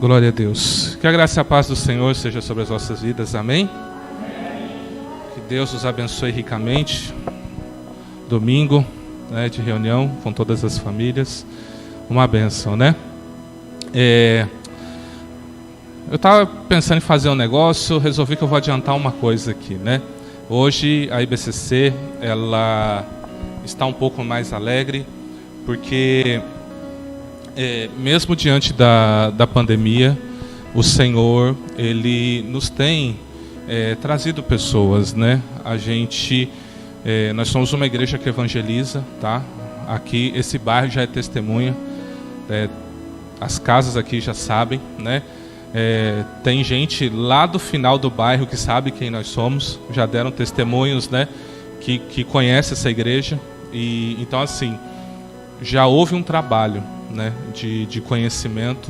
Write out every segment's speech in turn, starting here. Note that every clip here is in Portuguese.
Glória a Deus. Que a graça e a paz do Senhor seja sobre as nossas vidas. Amém? Que Deus nos abençoe ricamente. Domingo, né, de reunião com todas as famílias. Uma bênção, né? Eu estava pensando em fazer um negócio, resolvi que eu vou adiantar uma coisa aqui, né? Hoje a IBCC, ela está um pouco mais alegre, porque mesmo diante da pandemia, o Senhor, Ele nos tem trazido pessoas, né? Nós somos uma igreja que evangeliza, tá? Aqui, esse bairro já é testemunha, as casas aqui já sabem, né? Tem gente lá do final do bairro que sabe quem nós somos, já deram testemunhos, né? Que conhece essa igreja. E então, assim, já houve um trabalho, né, de conhecimento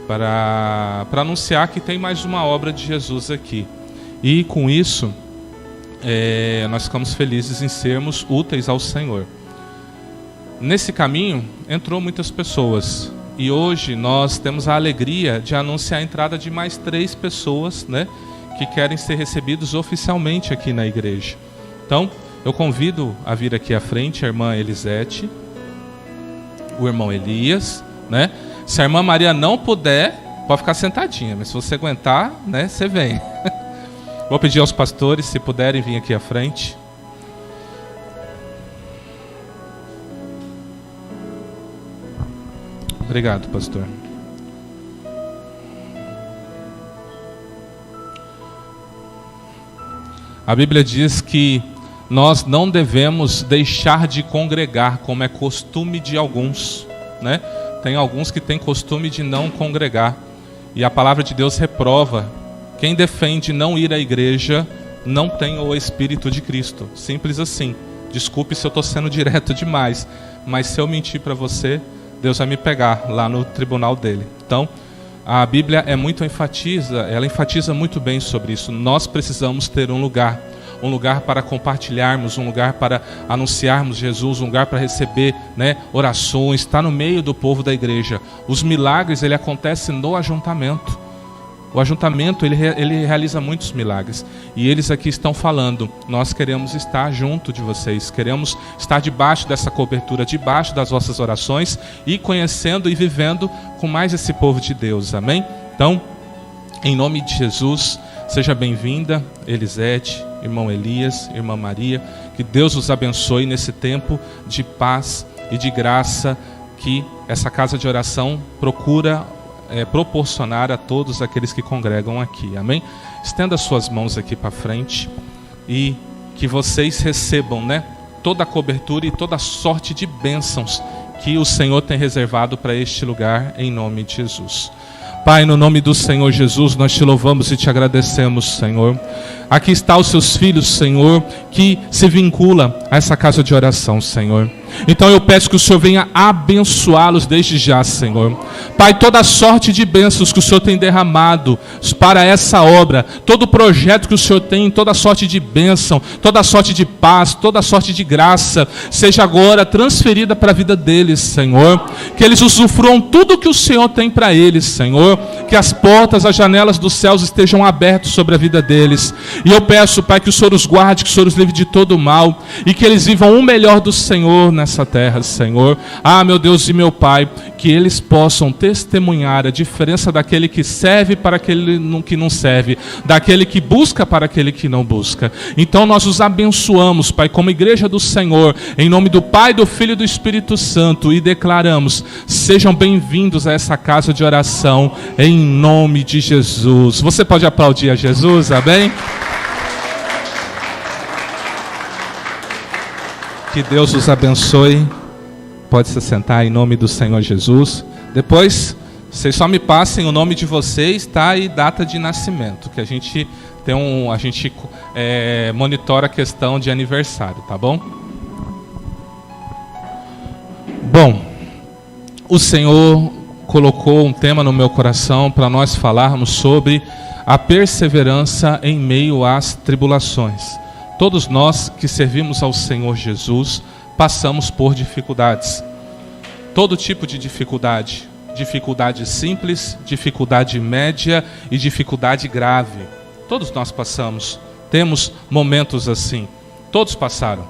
para anunciar que tem mais uma obra de Jesus aqui. E com isso, nós ficamos felizes em sermos úteis ao Senhor. Nesse caminho, entrou muitas pessoas. E hoje nós temos a alegria de anunciar a entrada de mais 3 pessoas, né, que querem ser recebidos oficialmente aqui na igreja. Então, eu convido a vir aqui à frente a irmã Elisete, o irmão Elias, né? Se a irmã Maria não puder, pode ficar sentadinha, mas se você aguentar, né, você vem. Vou pedir aos pastores, se puderem, vir aqui à frente. Obrigado, pastor. A Bíblia diz que nós não devemos deixar de congregar, como é costume de alguns, né? Tem alguns que têm costume de não congregar. E a palavra de Deus reprova. Quem defende não ir à igreja não tem o Espírito de Cristo. Simples assim. Desculpe se eu estou sendo direto demais, mas se eu mentir para você, Deus vai me pegar lá no tribunal dele. Então, a Bíblia ela enfatiza muito bem sobre isso. Nós precisamos ter um lugar para compartilharmos, um lugar para anunciarmos Jesus, um lugar para receber, né, orações, estar no meio do povo da igreja. Os milagres, ele acontecem no ajuntamento. O ajuntamento, ele realiza muitos milagres. E eles aqui estão falando, nós queremos estar junto de vocês, queremos estar debaixo dessa cobertura, debaixo das vossas orações e conhecendo e vivendo com mais esse povo de Deus, amém? Então, em nome de Jesus, seja bem-vinda, Elisete, irmão Elias, irmã Maria, que Deus os abençoe nesse tempo de paz e de graça que essa casa de oração procura proporcionar a todos aqueles que congregam aqui, amém? Estenda suas mãos aqui para frente e que vocês recebam, né, toda a cobertura e toda a sorte de bênçãos que o Senhor tem reservado para este lugar, em nome de Jesus. Pai, no nome do Senhor Jesus, nós te louvamos e te agradecemos, Senhor. Aqui está os seus filhos, Senhor, que se vincula a essa casa de oração, Senhor. Então eu peço que o Senhor venha abençoá-los desde já, Senhor. Pai, toda a sorte de bênçãos que o Senhor tem derramado para essa obra, todo o projeto que o Senhor tem, toda a sorte de bênção, toda a sorte de paz, toda a sorte de graça, seja agora transferida para a vida deles, Senhor. Que eles usufruam tudo que o Senhor tem para eles, Senhor. Que as portas, as janelas dos céus estejam abertas sobre a vida deles. E eu peço, Pai, que o Senhor os guarde, que o Senhor os livre de todo o mal e que eles vivam o melhor do Senhor nessa terra, Senhor. Ah, meu Deus e meu Pai, que eles possam testemunhar a diferença daquele que serve para aquele que não serve, daquele que busca para aquele que não busca. Então nós os abençoamos, Pai, como igreja do Senhor, em nome do Pai, do Filho e do Espírito Santo, e declaramos, sejam bem-vindos a essa casa de oração, em nome de Jesus. Você pode aplaudir a Jesus, amém? Que Deus os abençoe. Pode se sentar em nome do Senhor Jesus. Depois, vocês só me passem o nome de vocês, tá? E data de nascimento, que a gente monitora a questão de aniversário, tá bom? Bom, o Senhor colocou um tema no meu coração para nós falarmos sobre a perseverança em meio às tribulações. Todos nós que servimos ao Senhor Jesus passamos por dificuldades. Todo tipo de dificuldade. dificuldade simples, dificuldade média e dificuldade grave. Todos nós passamos, temos momentos assim. Todos passaram.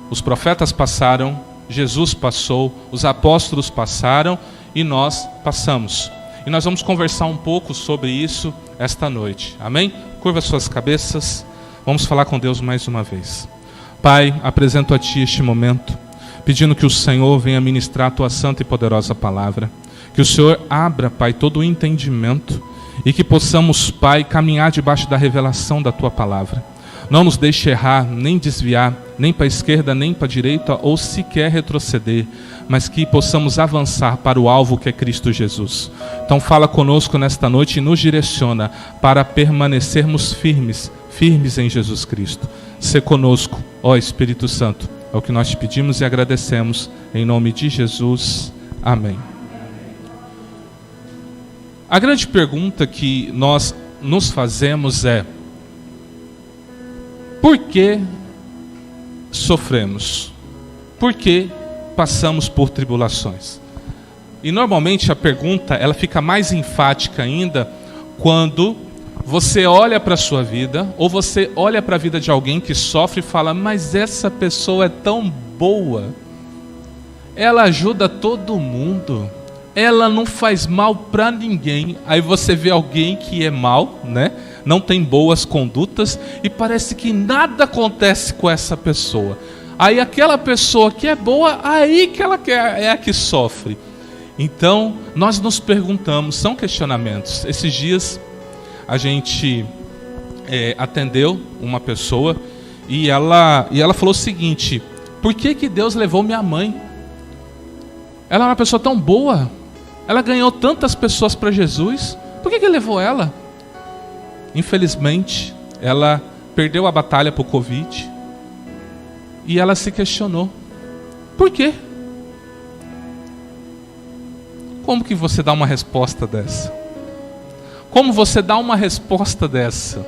Os profetas passaram, Jesus passou, os apóstolos passaram e nós passamos. E nós vamos conversar um pouco sobre isso esta noite. Amém? Curva suas cabeças. Vamos falar com Deus mais uma vez. Pai, apresento a Ti este momento, pedindo que o Senhor venha ministrar a Tua santa e poderosa palavra. Que o Senhor abra, Pai, todo o entendimento e que possamos, Pai, caminhar debaixo da revelação da Tua palavra. Não nos deixe errar, nem desviar, nem para a esquerda, nem para a direita, ou sequer retroceder, mas que possamos avançar para o alvo que é Cristo Jesus. Então fala conosco nesta noite e nos direciona para permanecermos firmes em Jesus Cristo. Sê conosco, ó Espírito Santo. É o que nós te pedimos e agradecemos, em nome de Jesus. Amém. A grande pergunta que nós nos fazemos é: por que sofremos? Por que passamos por tribulações? E normalmente a pergunta ela fica mais enfática ainda quando você olha para a sua vida, ou você olha para a vida de alguém que sofre e fala: mas essa pessoa é tão boa, ela ajuda todo mundo, ela não faz mal para ninguém. Aí você vê alguém que é mal, né? Não tem boas condutas e parece que nada acontece com essa pessoa. Aí aquela pessoa que é boa, aí que ela é a que sofre. Então nós nos perguntamos, são questionamentos. Esses dias a gente atendeu uma pessoa e ela falou o seguinte: por que Deus levou minha mãe? Ela é uma pessoa tão boa, ela ganhou tantas pessoas para Jesus, por que Ele levou ela? Infelizmente, ela perdeu a batalha para o Covid e ela se questionou: por quê? Como que você dá uma resposta dessa? Como você dá uma resposta dessa?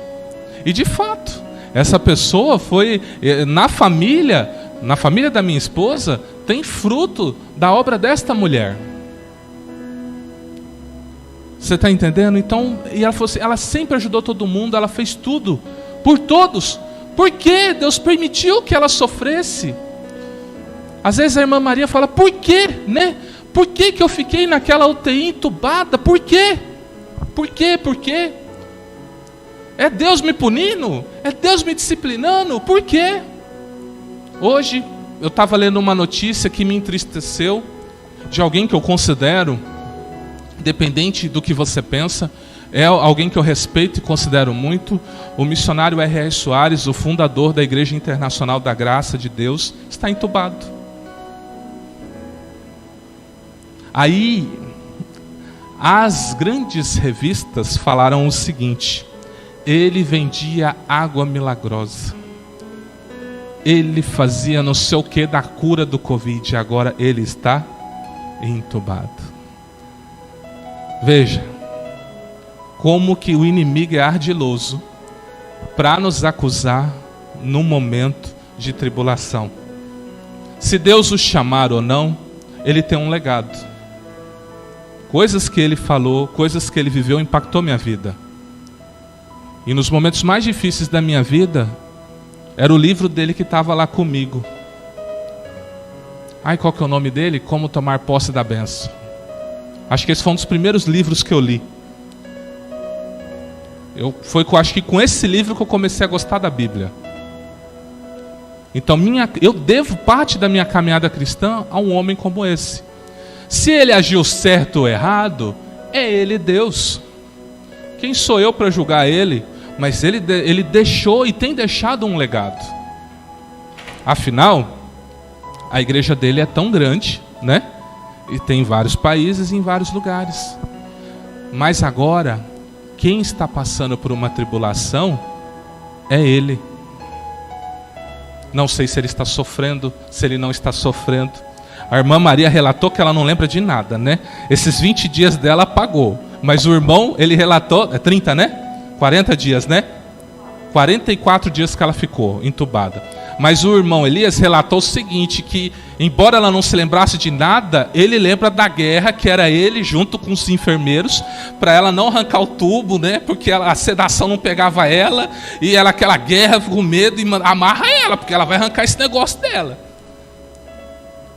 E de fato, essa pessoa foi na família da minha esposa, tem fruto da obra desta mulher. Você está entendendo? Então, e ela falou assim, ela sempre ajudou todo mundo, ela fez tudo por todos. Por que Deus permitiu que ela sofresse? Às vezes a irmã Maria fala: por quê, né? Por que eu fiquei naquela UTI entubada? Por quê? Por quê? Por quê? É Deus me punindo? É Deus me disciplinando? Por quê? Hoje eu estava lendo uma notícia que me entristeceu, de alguém que eu considero, independente do que você pensa, é alguém que eu respeito e considero muito. O missionário R.R. Soares, o fundador da Igreja Internacional da Graça de Deus, está entubado. Aí, as grandes revistas falaram o seguinte: ele vendia água milagrosa, ele fazia não sei o que da cura do Covid, agora ele está entubado. Veja como que o inimigo é ardiloso para nos acusar num momento de tribulação. Se Deus o chamar ou não, ele tem um legado. Coisas que ele falou, coisas que ele viveu impactou minha vida. E nos momentos mais difíceis da minha vida, era o livro dele que estava lá comigo. Ai, qual que é o nome dele? Como Tomar Posse da Bênção. Acho que esse foi um dos primeiros livros que eu li. Acho que com esse livro que eu comecei a gostar da Bíblia. Então eu devo parte da minha caminhada cristã a um homem como esse. Se ele agiu certo ou errado, é ele Deus. Quem sou eu para julgar ele? Mas ele deixou e tem deixado um legado. Afinal, a igreja dele é tão grande, né? E tem em vários países e em vários lugares. Mas agora, quem está passando por uma tribulação é ele. Não sei se ele está sofrendo, se ele não está sofrendo. A irmã Maria relatou que ela não lembra de nada, né? Esses 20 dias dela apagou. Mas o irmão, ele relatou, 30, né? 40 dias, né? 44 dias que ela ficou entubada. Mas o irmão Elias relatou o seguinte, que embora ela não se lembrasse de nada, ele lembra da guerra, que era ele junto com os enfermeiros, para ela não arrancar o tubo, né? Porque a sedação não pegava ela, e ela aquela guerra com medo, e amarra ela, porque ela vai arrancar esse negócio dela.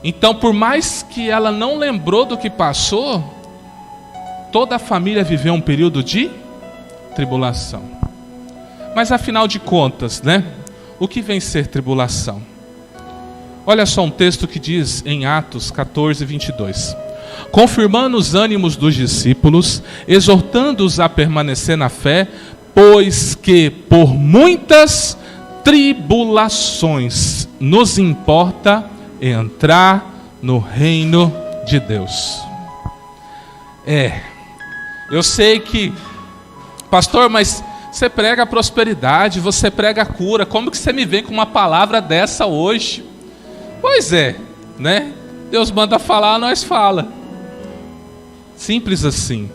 Então, por mais que ela não lembrou do que passou, toda a família viveu um período de tribulação. Mas afinal de contas, né? O que vem ser tribulação? Olha só um texto que diz em Atos 14, 22. Confirmando os ânimos dos discípulos, exortando-os a permanecer na fé, pois que por muitas tribulações nos importa entrar no reino de Deus. Eu sei que, pastor, mas você prega a prosperidade, você prega a cura, como que você me vem com uma palavra dessa hoje? Pois é, né? Deus manda falar, nós fala. Simples assim.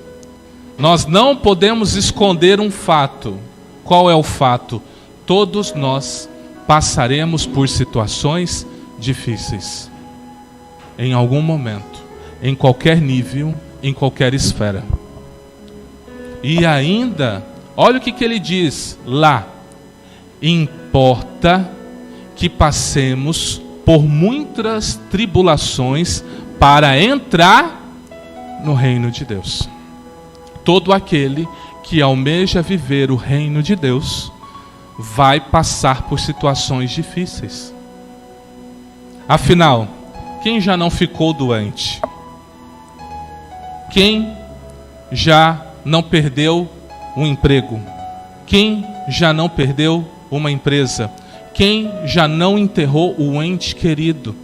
Nós não podemos esconder um fato. Qual é o fato? Todos nós passaremos por situações difíceis. Em algum momento, em qualquer nível, em qualquer esfera. E ainda, olha o que ele diz lá. Importa que passemos por muitas tribulações para entrar no reino de Deus. Todo aquele que almeja viver o reino de Deus vai passar por situações difíceis. Afinal, quem já não ficou doente? Quem já não perdeu um emprego? Quem já não perdeu uma empresa? Quem já não enterrou o ente querido?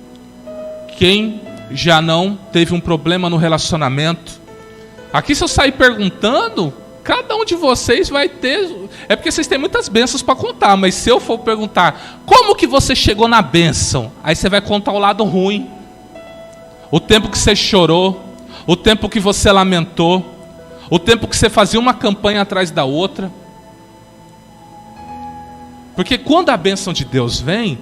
Quem já não teve um problema no relacionamento? Aqui, se eu sair perguntando, cada um de vocês vai ter... É porque vocês têm muitas bênçãos para contar, mas se eu for perguntar, como que você chegou na bênção? Aí você vai contar o lado ruim. O tempo que você chorou, o tempo que você lamentou, o tempo que você fazia uma campanha atrás da outra. Porque quando a bênção de Deus vem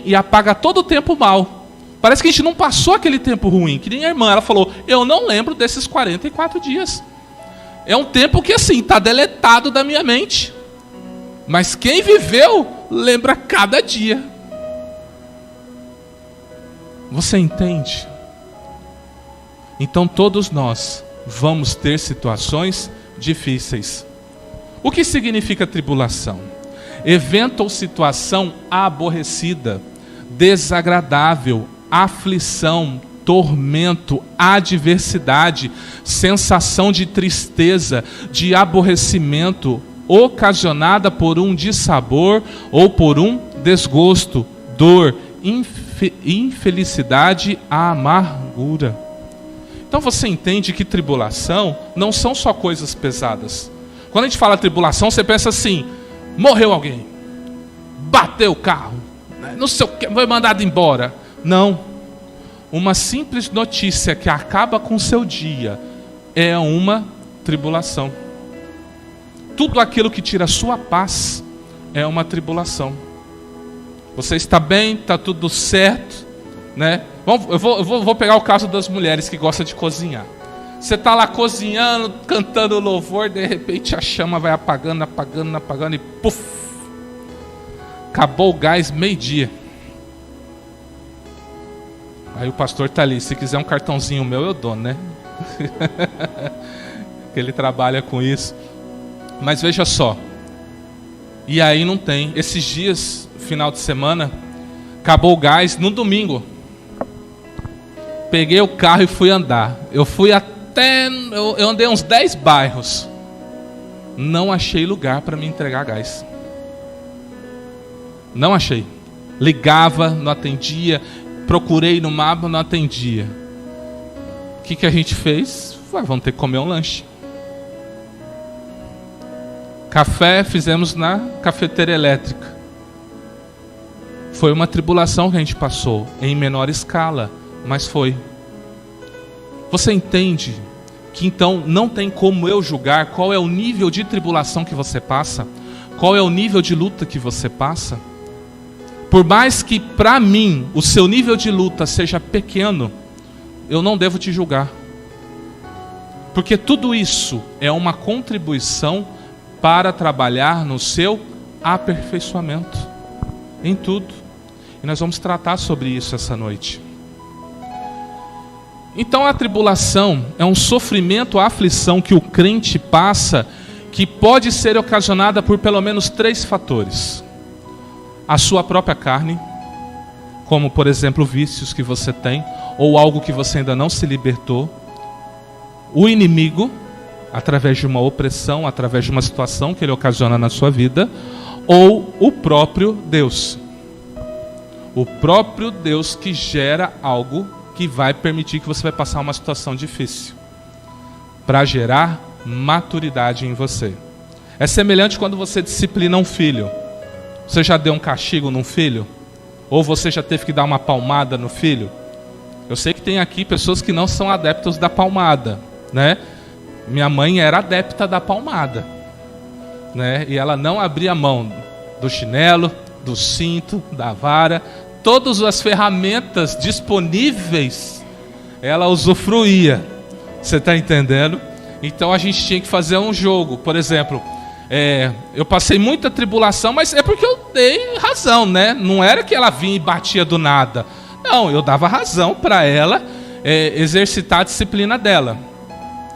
e apaga todo o tempo mal. Parece que a gente não passou aquele tempo ruim. Que nem a irmã, ela falou, eu não lembro desses 44 dias. É um tempo que assim, está deletado da minha mente. Mas quem viveu, lembra cada dia. Você entende? Então todos nós vamos ter situações difíceis. O que significa tribulação? Evento ou situação aborrecida, desagradável, aflição, tormento, adversidade, sensação de tristeza, de aborrecimento, ocasionada por um dissabor ou por um desgosto, dor, infelicidade, amargura. Então você entende que tribulação não são só coisas pesadas. Quando a gente fala tribulação, você pensa assim, morreu alguém, bateu o carro, não sei o que, foi mandado embora. Não, uma simples notícia que acaba com o seu dia é uma tribulação. Tudo aquilo que tira a sua paz é uma tribulação. Você está bem, está tudo certo, né? Eu vou pegar o caso das mulheres que gostam de cozinhar. Você está lá cozinhando, cantando louvor, de repente a chama vai apagando e puf! Acabou o gás meio-dia. Aí o pastor está ali, se quiser um cartãozinho meu eu dou, né? Que ele trabalha com isso. Mas veja só. E aí não tem. Esses dias, final de semana, acabou o gás no domingo. Peguei o carro e fui andar. Eu andei uns 10 bairros. Não achei lugar para me entregar gás. Não achei. Ligava, não atendia. Procurei no mapa, não atendia. O que a gente fez? Vamos ter que comer um lanche. Café fizemos na cafeteira elétrica. Foi uma tribulação que a gente passou, em menor escala, mas foi. Você entende que então não tem como eu julgar qual é o nível de tribulação que você passa? Qual é o nível de luta que você passa? Por mais que para mim o seu nível de luta seja pequeno, eu não devo te julgar. Porque tudo isso é uma contribuição para trabalhar no seu aperfeiçoamento. Em tudo. E nós vamos tratar sobre isso essa noite. Então a tribulação é um sofrimento, a aflição que o crente passa, que pode ser ocasionada por pelo menos 3 fatores. A sua própria carne, como por exemplo vícios que você tem, ou algo que você ainda não se libertou. O inimigo, através de uma opressão, através de uma situação que ele ocasiona na sua vida, ou o próprio Deus. O próprio Deus que gera algo que vai permitir que você vai passar uma situação difícil, para gerar maturidade em você. É semelhante quando você disciplina um filho. Você já deu um castigo num filho? Ou você já teve que dar uma palmada no filho? Eu sei que tem aqui pessoas que não são adeptos da palmada, né? Minha mãe era adepta da palmada, né? E ela não abria mão do chinelo, do cinto, da vara. Todas as ferramentas disponíveis ela usufruía. Você está entendendo? Então a gente tinha que fazer um jogo. Por exemplo, eu passei muita tribulação, mas é porque eu dei razão, né? Não era que ela vinha e batia do nada. Não, eu dava razão para ela exercitar a disciplina dela.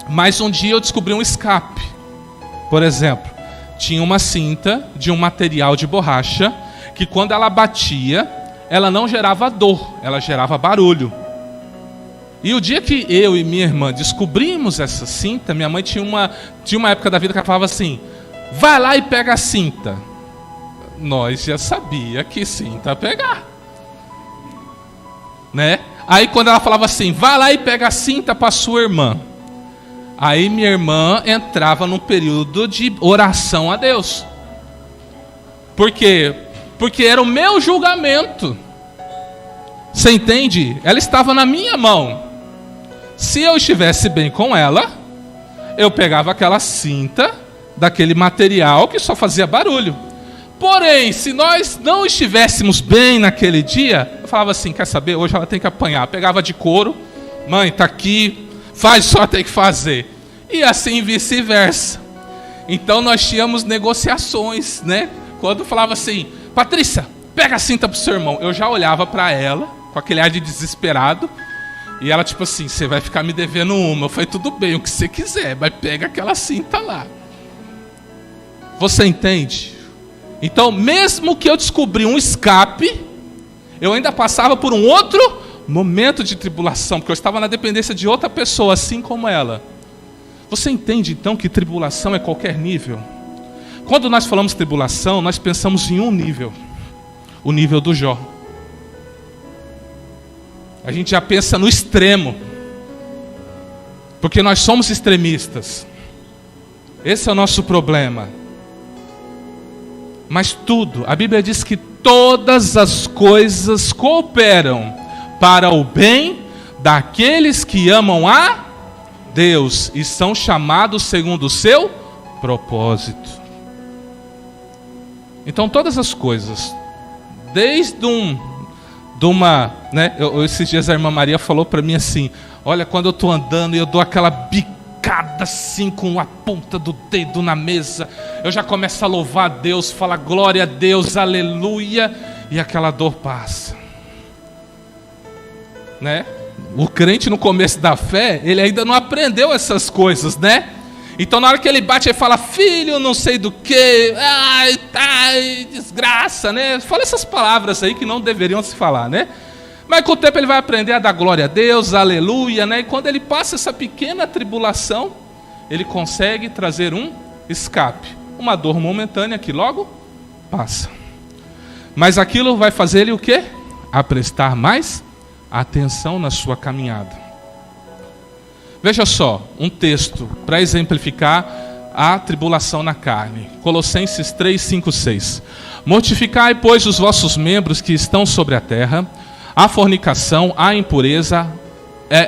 Mas um dia eu descobri um escape. Por exemplo, tinha uma cinta de um material de borracha que quando ela batia, ela não gerava dor, ela gerava barulho. E o dia que eu e minha irmã descobrimos essa cinta, minha mãe tinha uma época da vida que ela falava assim: vai lá e pega a cinta. Nós já sabia que cinta pegar, né? Aí quando ela falava assim: vai lá e pega a cinta para sua irmã. Aí minha irmã entrava num período de oração a Deus. Por quê? Porque era o meu julgamento. Você entende? Ela estava na minha mão. Se eu estivesse bem com ela, eu pegava aquela cinta daquele material que só fazia barulho. Porém, se nós não estivéssemos bem naquele dia, eu falava assim: quer saber? Hoje ela tem que apanhar. Pegava de couro: mãe, tá aqui, faz só, tem que fazer. E assim vice-versa. Então nós tínhamos negociações, né? Quando falava assim: Patrícia, pega a cinta pro seu irmão. Eu já olhava para ela com aquele ar de desesperado. E ela tipo assim: você vai ficar me devendo uma. Eu falei: tudo bem, o que você quiser, mas pega aquela cinta lá. Você entende? Então, mesmo que eu descobri um escape, eu ainda passava por um outro momento de tribulação, porque eu estava na dependência de outra pessoa, assim como ela. Você entende então que tribulação é qualquer nível? Quando nós falamos tribulação, nós pensamos em um nível, o nível do Jó. A gente já pensa no extremo, porque nós somos extremistas. Esse é o nosso problema. Mas tudo, a Bíblia diz que todas as coisas cooperam para o bem daqueles que amam a Deus e são chamados segundo o seu propósito. Então todas as coisas, desde esses dias a irmã Maria falou para mim assim: olha, quando eu estou andando e eu dou aquela bicada assim com a ponta do dedo na mesa, eu já começo a louvar a Deus, falar glória a Deus, aleluia, e aquela dor passa, né? O crente no começo da fé, ele ainda não aprendeu essas coisas, né? Então na hora que ele bate, ele fala: filho, não sei do que, ai, desgraça, né? Fala essas palavras aí que não deveriam se falar, né? Mas com o tempo ele vai aprender a dar glória a Deus, aleluia, né? E quando ele passa essa pequena tribulação, ele consegue trazer um escape, uma dor momentânea que logo passa. Mas aquilo vai fazer ele o quê? A prestar mais atenção na sua caminhada. Veja só, um texto para exemplificar a tribulação na carne. Colossenses 3, 5, 6. Mortificai, pois, os vossos membros que estão sobre a terra: a fornicação, a impureza,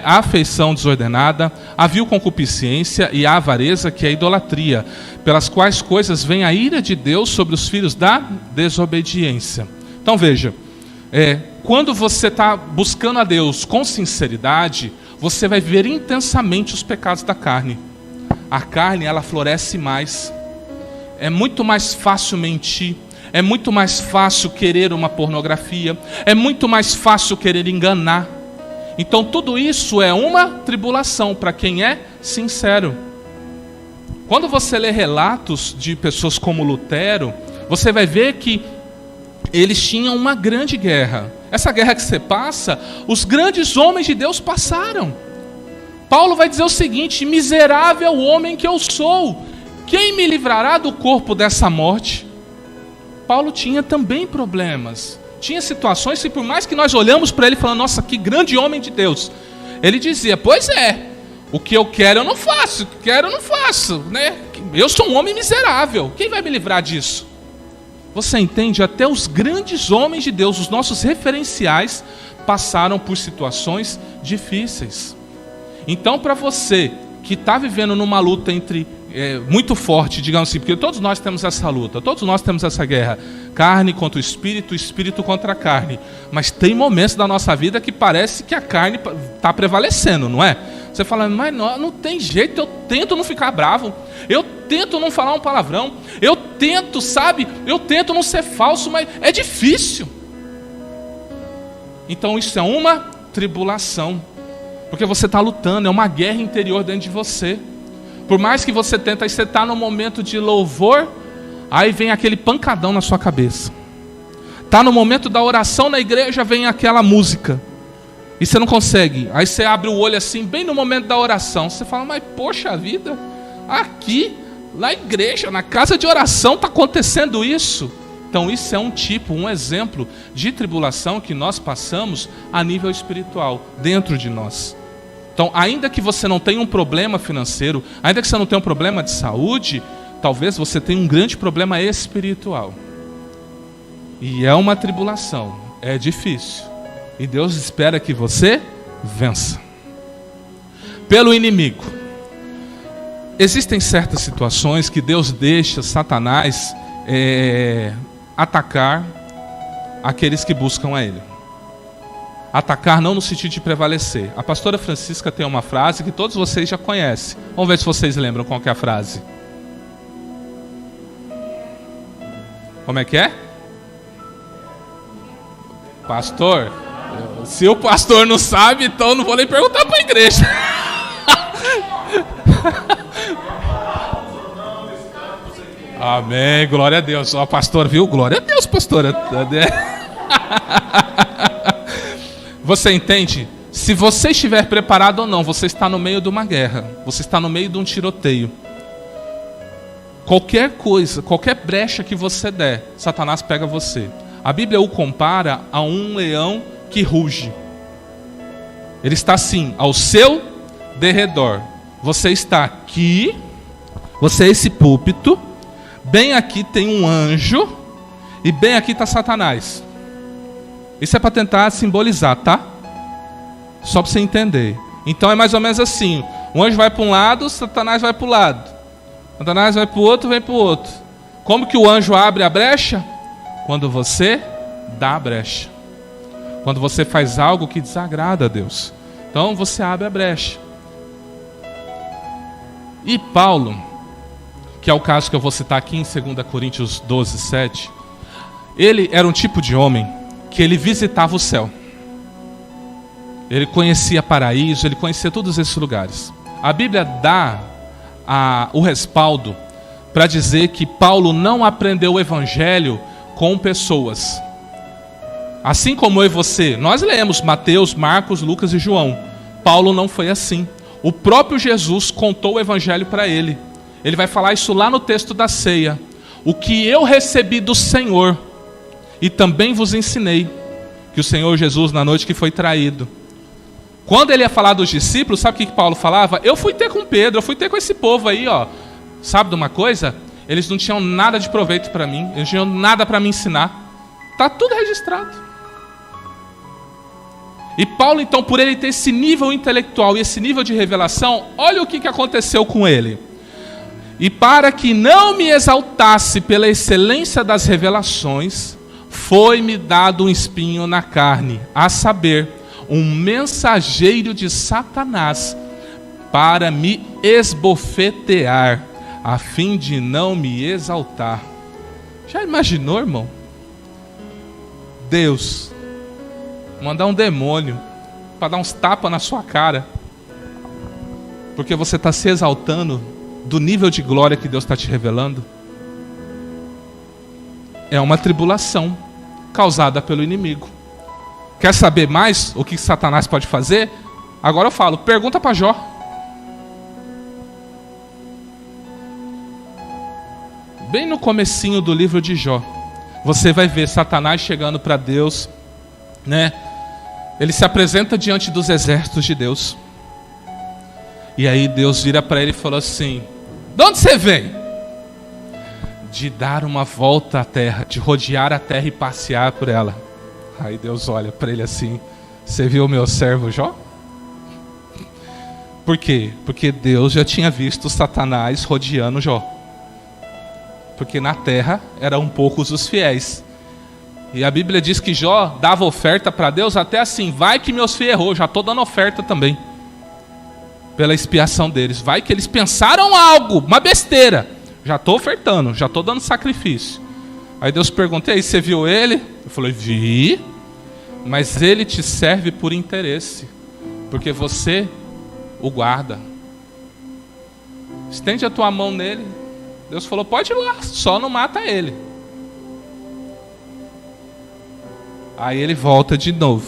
a afeição desordenada, a vil concupiscência e a avareza, que é a idolatria, pelas quais coisas vem a ira de Deus sobre os filhos da desobediência. Então veja, quando você está buscando a Deus com sinceridade, você vai ver intensamente os pecados da carne. A carne, ela floresce mais. É muito mais fácil mentir. É muito mais fácil querer uma pornografia. É muito mais fácil querer enganar. Então tudo isso é uma tribulação para quem é sincero. Quando você lê relatos de pessoas como Lutero, você vai ver que eles tinham uma grande guerra. Essa guerra que você passa, os grandes homens de Deus passaram. Paulo vai dizer o seguinte: miserável homem que eu sou, quem me livrará do corpo dessa morte? Paulo tinha também problemas. Tinha situações que, por mais que nós olhamos para ele falando, nossa, que grande homem de Deus, ele dizia, pois é, o que eu quero eu não faço, o que quero eu não faço, né? Eu sou um homem miserável, quem vai me livrar disso? Você entende? Até os grandes homens de Deus, os nossos referenciais, passaram por situações difíceis. Então, para você que está vivendo numa luta muito forte, digamos assim, porque todos nós temos essa luta, todos nós temos essa guerra, carne contra o espírito contra a carne, mas tem momentos da nossa vida que parece que a carne está prevalecendo, não é? Você fala, mas não tem jeito, eu tento não ficar bravo, eu tento não falar um palavrão, eu tento, sabe, eu tento não ser falso, mas é difícil. Então isso é uma tribulação, porque você está lutando, é uma guerra interior dentro de você. Por mais que você tente, aí você está no momento de louvor, aí vem aquele pancadão na sua cabeça. Está no momento da oração na igreja, vem aquela música. E você não consegue. Aí você abre o olho assim, bem no momento da oração. Você fala, mas poxa vida, aqui, na igreja, na casa de oração, está acontecendo isso. Então isso é um exemplo de tribulação que nós passamos a nível espiritual, dentro de nós. Então, ainda que você não tenha um problema financeiro, ainda que você não tenha um problema de saúde, talvez você tenha um grande problema espiritual. E é uma tribulação, é difícil. E Deus espera que você vença. Pelo inimigo. Existem certas situações que Deus deixa Satanás atacar aqueles que buscam a Ele. Atacar não no sentido de prevalecer. A pastora Francisca tem uma frase que todos vocês já conhecem. Vamos ver se vocês lembram qual que é a frase. Como é que é? Pastor, se o pastor não sabe, então eu não vou nem perguntar para a igreja. Amém, glória a Deus. Ó, pastor, viu? Glória a Deus, pastora. Você entende? Se você estiver preparado ou não, você está no meio de uma guerra. Você está no meio de um tiroteio. Qualquer coisa, qualquer brecha que você der, Satanás pega você. A Bíblia o compara a um leão que ruge. Ele está assim, ao seu derredor. Você está aqui, você é esse púlpito, bem aqui tem um anjo e bem aqui está Satanás. Isso é para tentar simbolizar, tá? Só para você entender. Então é mais ou menos assim. O anjo vai para um lado, Satanás vai para o lado. Satanás vai para o outro, vem para o outro. Como que o anjo abre a brecha? Quando você dá a brecha. Quando você faz algo que desagrada a Deus. Então você abre a brecha. E Paulo, que é o caso que eu vou citar aqui em 2 Coríntios 12, 7. Ele era um tipo de homem que ele visitava o céu. Ele conhecia paraíso, ele conhecia todos esses lugares. A Bíblia dá o respaldo para dizer que Paulo não aprendeu o evangelho com pessoas. Assim como eu e você, nós lemos Mateus, Marcos, Lucas e João. Paulo não foi assim. O próprio Jesus contou o evangelho para ele. Ele vai falar isso lá no texto da ceia. O que eu recebi do Senhor, e também vos ensinei, que o Senhor Jesus, na noite que foi traído, quando ele ia falar dos discípulos, sabe o que Paulo falava? Eu fui ter com Pedro, eu fui ter com esse povo aí, ó. Sabe de uma coisa? Eles não tinham nada de proveito para mim, eles não tinham nada para me ensinar. Está tudo registrado. E Paulo, então, por ele ter esse nível intelectual e esse nível de revelação, olha o que aconteceu com ele. E para que não me exaltasse pela excelência das revelações, foi-me dado um espinho na carne, a saber, um mensageiro de Satanás, para me esbofetear, a fim de não me exaltar. Já imaginou, irmão? Deus mandar um demônio para dar uns tapas na sua cara, porque você está se exaltando do nível de glória que Deus está te revelando. É uma tribulação causada pelo inimigo. Quer saber mais o que Satanás pode fazer? Agora eu falo, pergunta para Jó. Bem no comecinho do livro de Jó, você vai ver Satanás chegando para Deus, né? Ele se apresenta diante dos exércitos de Deus. E aí Deus vira para ele e falou assim: de onde você vem? De dar uma volta à terra, de rodear a terra e passear por ela. Aí Deus olha para ele assim: você viu o meu servo Jó? Por quê? Porque Deus já tinha visto Satanás rodeando Jó. Porque na terra eram poucos os fiéis. E a Bíblia diz que Jó dava oferta para Deus até assim: vai que meus filhos errou, já estou dando oferta também. Pela expiação deles. Vai que eles pensaram algo, uma besteira. Já estou ofertando, já estou dando sacrifício. Aí Deus pergunta: e aí, você viu ele? Eu falei: vi, mas ele te serve por interesse, porque você o guarda. Estende a tua mão nele. Deus falou: pode ir lá, só não mata ele. Aí ele volta de novo,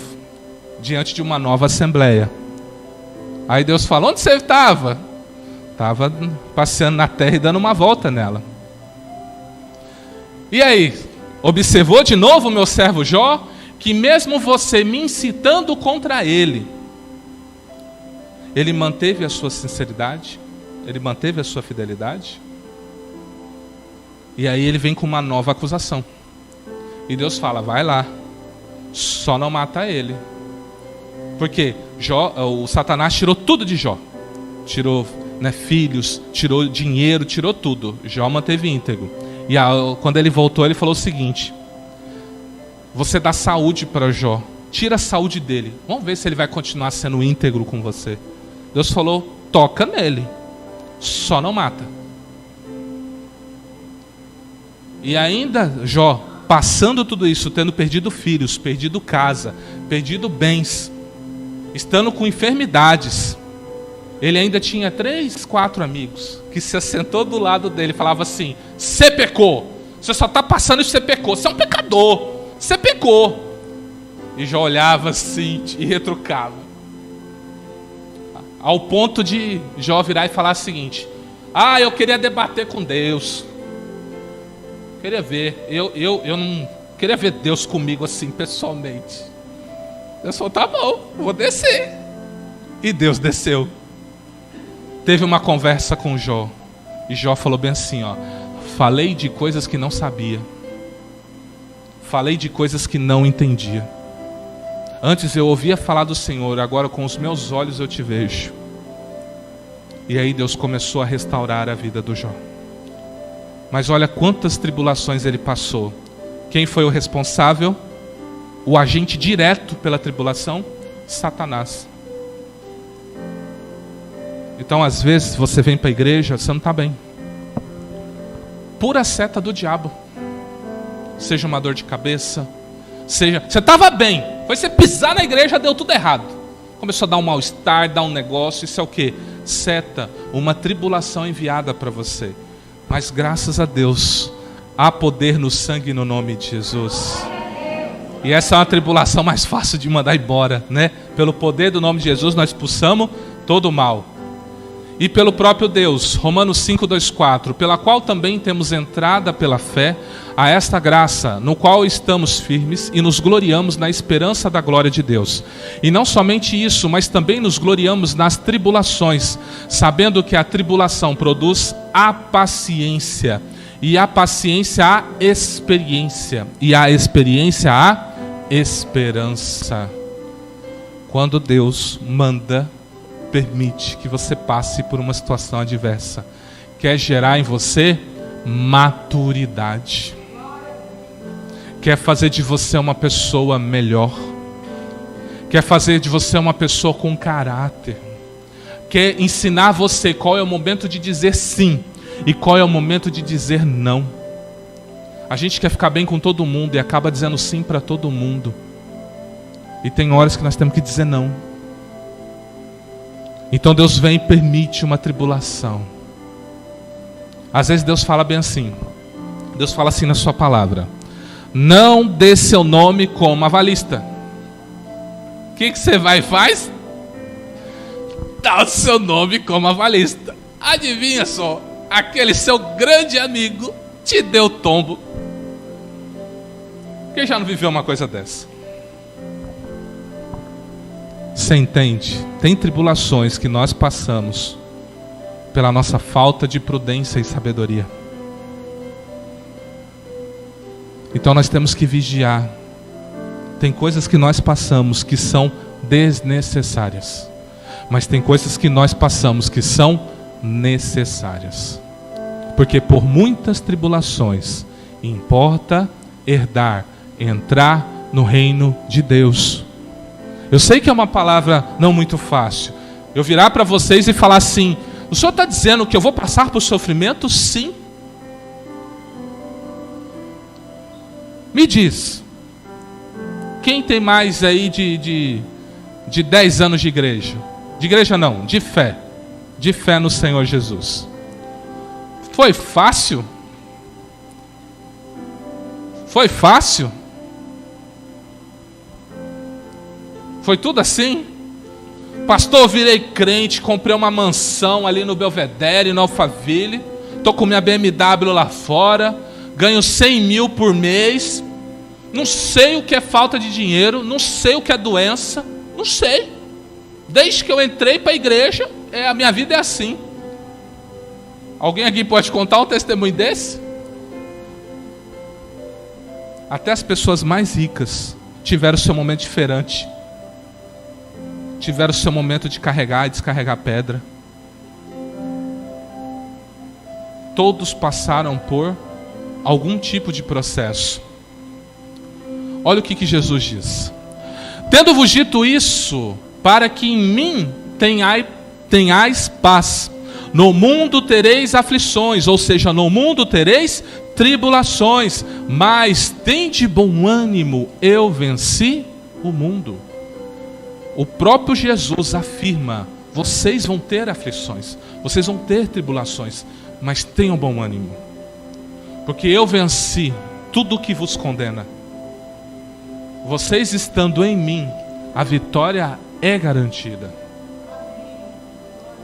diante de uma nova assembleia. Aí Deus fala: onde você estava? Estava passeando na terra e dando uma volta nela. E aí, observou de novo o meu servo Jó, que mesmo você me incitando contra ele, ele manteve a sua sinceridade, ele manteve a sua fidelidade. E aí ele vem com uma nova acusação. E Deus fala: vai lá, só não mata ele. Porque o Satanás tirou tudo de Jó. Tirou, né, filhos, tirou dinheiro, tirou tudo. Jó manteve íntegro. E quando ele voltou, ele falou o seguinte: você dá saúde para Jó, tira a saúde dele, vamos ver se ele vai continuar sendo íntegro com você. Deus falou: toca nele, só não mata. E ainda Jó, passando tudo isso, tendo perdido filhos, perdido casa, perdido bens, estando com enfermidades, ele ainda tinha 3, 4 amigos que se assentou do lado dele e falava assim: você pecou, você só está passando isso, você pecou, você é um pecador, você pecou. E Jó olhava assim e retrucava, ao ponto de Jó virar e falar o seguinte: eu queria debater com Deus, queria ver, eu não queria ver Deus comigo assim pessoalmente. Deus falou: tá bom, vou descer. E Deus desceu. Teve uma conversa com Jó. E Jó falou bem assim: falei de coisas que não sabia. Falei de coisas que não entendia. Antes eu ouvia falar do Senhor, agora com os meus olhos eu te vejo. E aí Deus começou a restaurar a vida do Jó. Mas olha quantas tribulações ele passou. Quem foi o responsável? O agente direto pela tribulação? Satanás. Então às vezes você vem para a igreja, você não está bem. Pura seta do diabo. Seja uma dor de cabeça, seja... Você estava bem, foi você pisar na igreja, deu tudo errado. Começou a dar um mal-estar, dar um negócio. Isso é o quê? Seta, uma tribulação enviada para você. Mas graças a Deus, há poder no sangue e no nome de Jesus. E essa é uma tribulação mais fácil de mandar embora, né? Pelo poder do nome de Jesus nós expulsamos todo o mal. E pelo próprio Deus, Romanos 5:2-4, pela qual também temos entrada pela fé a esta graça, no qual estamos firmes e nos gloriamos na esperança da glória de Deus. E não somente isso, mas também nos gloriamos nas tribulações, sabendo que a tribulação produz a paciência, e a paciência a experiência, e a experiência a esperança. Quando Deus permite que você passe por uma situação adversa, quer gerar em você maturidade, quer fazer de você uma pessoa melhor, quer fazer de você uma pessoa com caráter, quer ensinar você qual é o momento de dizer sim e qual é o momento de dizer não. A gente quer ficar bem com todo mundo e acaba dizendo sim para todo mundo. E tem horas que nós temos que dizer não. Então Deus vem e permite uma tribulação. Às vezes Deus fala bem assim. Deus fala assim na sua palavra: não dê seu nome como avalista. O que você vai e faz? Dá o seu nome como avalista. Adivinha só, aquele seu grande amigo te deu tombo. Quem já não viveu uma coisa dessa? Você entende? Tem tribulações que nós passamos pela nossa falta de prudência e sabedoria. Então nós temos que vigiar. Tem coisas que nós passamos que são desnecessárias, mas tem coisas que nós passamos que são necessárias. Porque por muitas tribulações importa entrar no reino de Deus. Eu sei que é uma palavra não muito fácil. Eu virar para vocês e falar assim: o Senhor está dizendo que eu vou passar por sofrimento? Sim. Me diz, quem tem mais aí de 10 anos de igreja? De igreja não, de fé. De fé no Senhor Jesus. Foi fácil? Foi fácil? Foi tudo assim? Pastor, eu virei crente, comprei uma mansão ali no Belvedere, no Alphaville. Estou com minha BMW lá fora. Ganho 100 mil por mês. Não sei o que é falta de dinheiro. Não sei o que é doença. Não sei. Desde que eu entrei para a igreja, a minha vida é assim. Alguém aqui pode contar um testemunho desse? Até as pessoas mais ricas tiveram seu momento diferente. Tiveram seu momento de carregar e descarregar pedra. Todos passaram por algum tipo de processo. Olha o que Jesus diz: tendo-vos dito isso, para que em mim tenhais paz. No mundo tereis aflições, ou seja, no mundo tereis tribulações, mas tende bom ânimo, eu venci o mundo. O próprio Jesus afirma: vocês vão ter aflições, vocês vão ter tribulações, mas tenham bom ânimo, porque eu venci tudo o que vos condena. Vocês estando em mim, a vitória é garantida.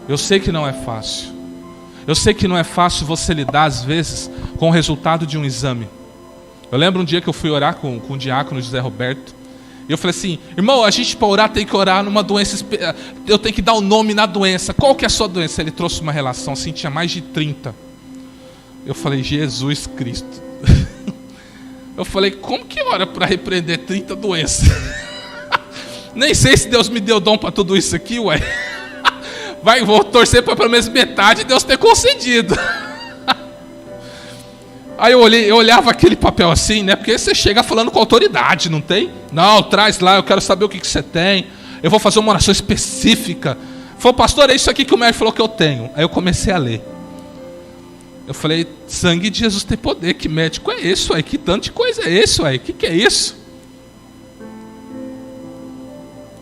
Eu sei que não é fácil. Eu sei que não é fácil você lidar às vezes com o resultado de um exame. Eu lembro um dia que eu fui orar com o diácono José Roberto. E eu falei assim: irmão, a gente para orar tem que orar numa doença, eu tenho que dar o nome na doença. Qual que é a sua doença? Ele trouxe uma relação assim, tinha mais de 30. Eu falei: Jesus Cristo. Eu falei: como que ora para repreender 30 doenças? Nem sei se Deus me deu dom para tudo isso aqui, ué. Vou torcer para pelo menos metade Deus ter concedido. Aí eu olhava aquele papel assim, né? Porque você chega falando com autoridade, não tem? Não, traz lá, eu quero saber o que você tem. Eu vou fazer uma oração específica. Falei: pastor, é isso aqui que o médico falou que eu tenho. Aí eu comecei a ler. Eu falei: sangue de Jesus tem poder. Que médico é esse, ué? Que tanto de coisa é esse, ué? Que é isso?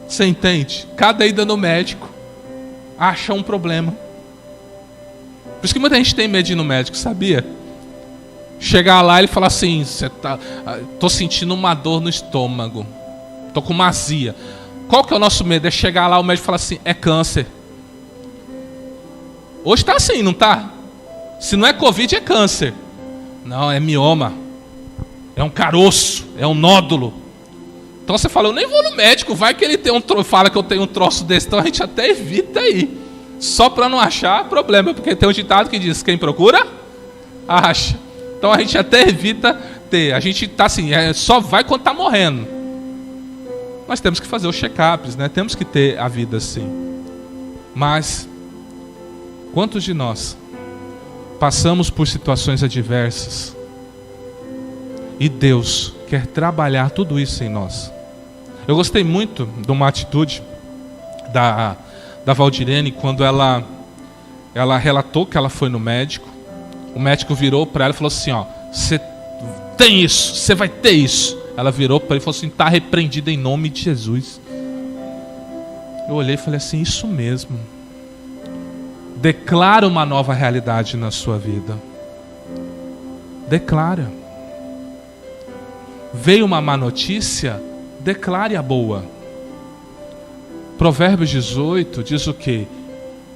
Você entende? Cada ida no médico acha um problema. Por isso que muita gente tem medo de ir no médico, sabia? Chegar lá e ele falar assim: tô sentindo uma dor no estômago, tô com uma azia. Qual que é o nosso medo? É chegar lá, o médico falar assim: é câncer. Hoje tá assim, não tá? Se não é Covid, é câncer. Não, é mioma, é um caroço, é um nódulo. Então você fala: eu nem vou no médico, vai que ele fala que eu tenho um troço desse. Então a gente até evita ir, só para não achar problema. Porque tem um ditado que diz: quem procura, acha. Então a gente até evita ter. A gente está assim, só vai quando está morrendo. Nós temos que fazer os check-ups, né? Temos que ter a vida assim. Mas quantos de nós passamos por situações adversas e Deus quer trabalhar tudo isso em nós. Eu gostei muito de uma atitude da Valdirene quando ela relatou que ela foi no médico. O médico virou para ela e falou assim, ó, você tem isso, você vai ter isso. Ela virou para ele e falou assim, está repreendida em nome de Jesus. Eu olhei e falei assim, isso mesmo. Declara uma nova realidade na sua vida. Declara. Veio uma má notícia, declare a boa. Provérbios 18 diz o quê?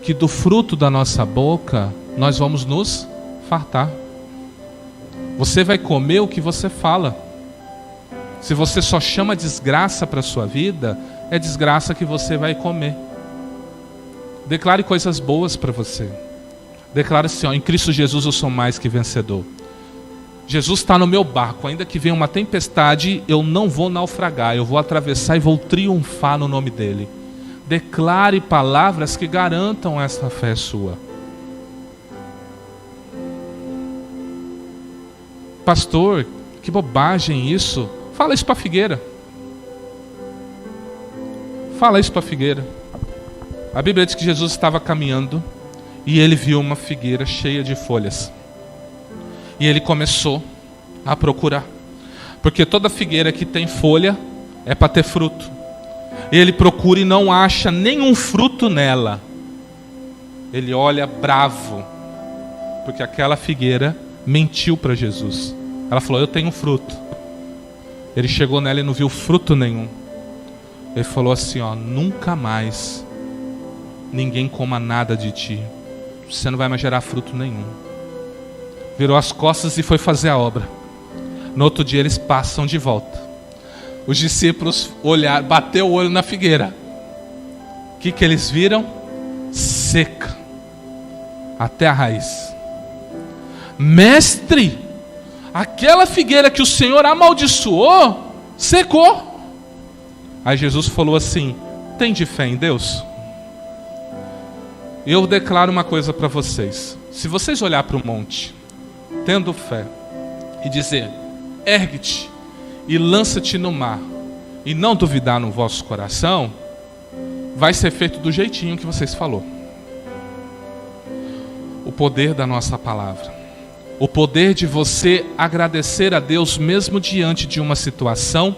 Que do fruto da nossa boca nós vamos nos fartar. Você vai comer o que você fala. Se você só chama desgraça para a sua vida, é desgraça que você vai comer. Declare coisas boas para você. Declare assim, ó, em Cristo Jesus eu sou mais que vencedor. Jesus está no meu barco, ainda que venha uma tempestade, eu não vou naufragar, eu vou atravessar e vou triunfar no nome dele. Declare palavras que garantam essa fé sua. Pastor, que bobagem isso. Fala isso para a figueira. Fala isso para a figueira. A Bíblia diz que Jesus estava caminhando e ele viu uma figueira cheia de folhas. E ele começou a procurar. Porque toda figueira que tem folha é para ter fruto. Ele procura e não acha nenhum fruto nela. Ele olha bravo. Porque aquela figueira mentiu para Jesus. Ela falou, eu tenho fruto. Ele chegou nela e não viu fruto nenhum. Ele falou assim, ó, nunca mais ninguém coma nada de ti. Você não vai mais gerar fruto nenhum. Virou as costas e foi fazer a obra. No outro dia eles passam de volta. Os discípulos olharam, bateu o olho na figueira. O que eles viram? Seca. Até a raiz. Mestre, aquela figueira que o Senhor amaldiçoou, secou. Aí Jesus falou assim, tem de fé em Deus? Eu declaro uma coisa para vocês. Se vocês olhar para o monte, tendo fé, e dizer, ergue-te e lança-te no mar, e não duvidar no vosso coração, vai ser feito do jeitinho que vocês falou. O poder da nossa palavra. O poder de você agradecer a Deus mesmo diante de uma situação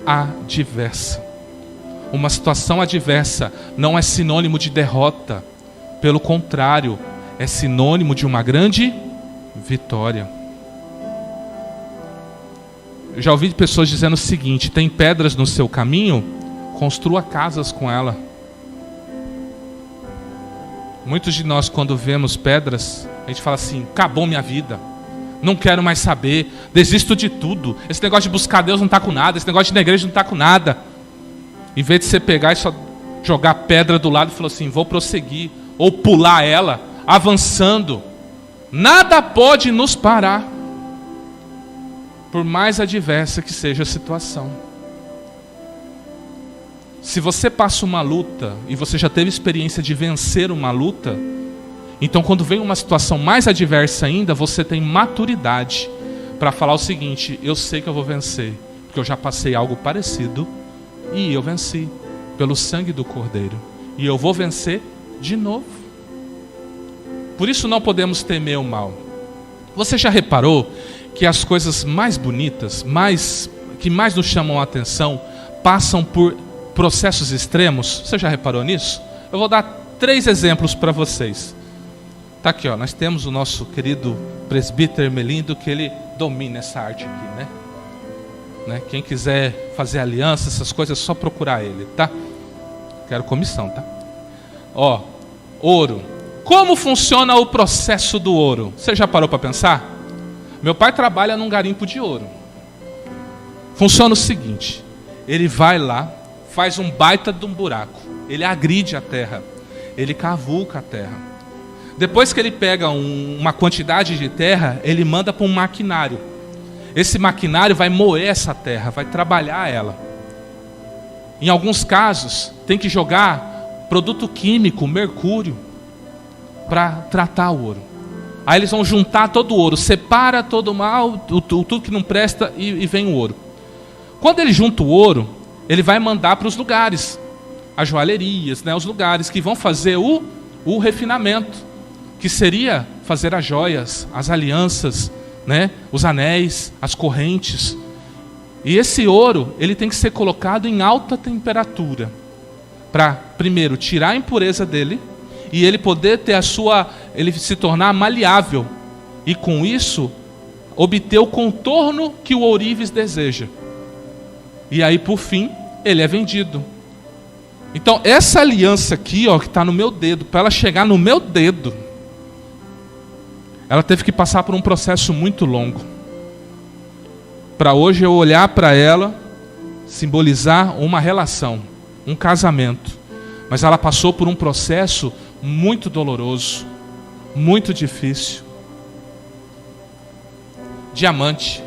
adversa. Uma situação adversa não é sinônimo de derrota. Pelo contrário, é sinônimo de uma grande vitória. Eu já ouvi pessoas dizendo o seguinte, tem pedras no seu caminho, construa casas com ela. Muitos de nós, quando vemos pedras, a gente fala assim, acabou minha vida, não quero mais saber, desisto de tudo, esse negócio de buscar Deus não está com nada, esse negócio de ir na igreja não está com nada. Em vez de você pegar e só jogar pedra do lado e falar assim, vou prosseguir, ou pular ela, avançando, nada pode nos parar, por mais adversa que seja a situação. Se você passa uma luta e você já teve experiência de vencer uma luta, então quando vem uma situação mais adversa ainda, você tem maturidade para falar o seguinte, eu sei que eu vou vencer, porque eu já passei algo parecido e eu venci pelo sangue do Cordeiro, e eu vou vencer de novo. Por isso não podemos temer o mal. Você já reparou que as coisas mais bonitas, que mais nos chamam a atenção, passam por processos extremos? Você já reparou nisso? Eu vou dar 3 exemplos para vocês. Tá aqui, ó, nós temos o nosso querido presbítero Ermelindo, que ele domina essa arte aqui, né? Quem quiser fazer aliança, essas coisas, é só procurar ele, tá? Quero comissão, tá? Ó, ouro. Como funciona o processo do ouro? Você já parou para pensar? Meu pai trabalha num garimpo de ouro. Funciona o seguinte, ele vai lá, faz um baita de um buraco, ele agride a terra, ele cavuca a terra. Depois que ele pega uma quantidade de terra, ele manda para um maquinário. Esse maquinário vai moer essa terra, vai trabalhar ela. Em alguns casos, tem que jogar produto químico, mercúrio, para tratar o ouro. Aí eles vão juntar todo o ouro, separa todo o mal, tudo que não presta e vem o ouro. Quando ele junta o ouro, ele vai mandar para os lugares, as joalherias, né, os lugares que vão fazer o refinamento, que seria fazer as joias, as alianças, né, os anéis, as correntes. E esse ouro, ele tem que ser colocado em alta temperatura, para, primeiro, tirar a impureza dele, e ele poder ter ele se tornar maleável, e com isso, obter o contorno que o ourives deseja. E aí, por fim, ele é vendido. Então, essa aliança aqui, ó, que está no meu dedo, para ela chegar no meu dedo, ela teve que passar por um processo muito longo. Para hoje eu olhar para ela, simbolizar uma relação, um casamento. Mas ela passou por um processo muito doloroso, muito difícil. Diamante,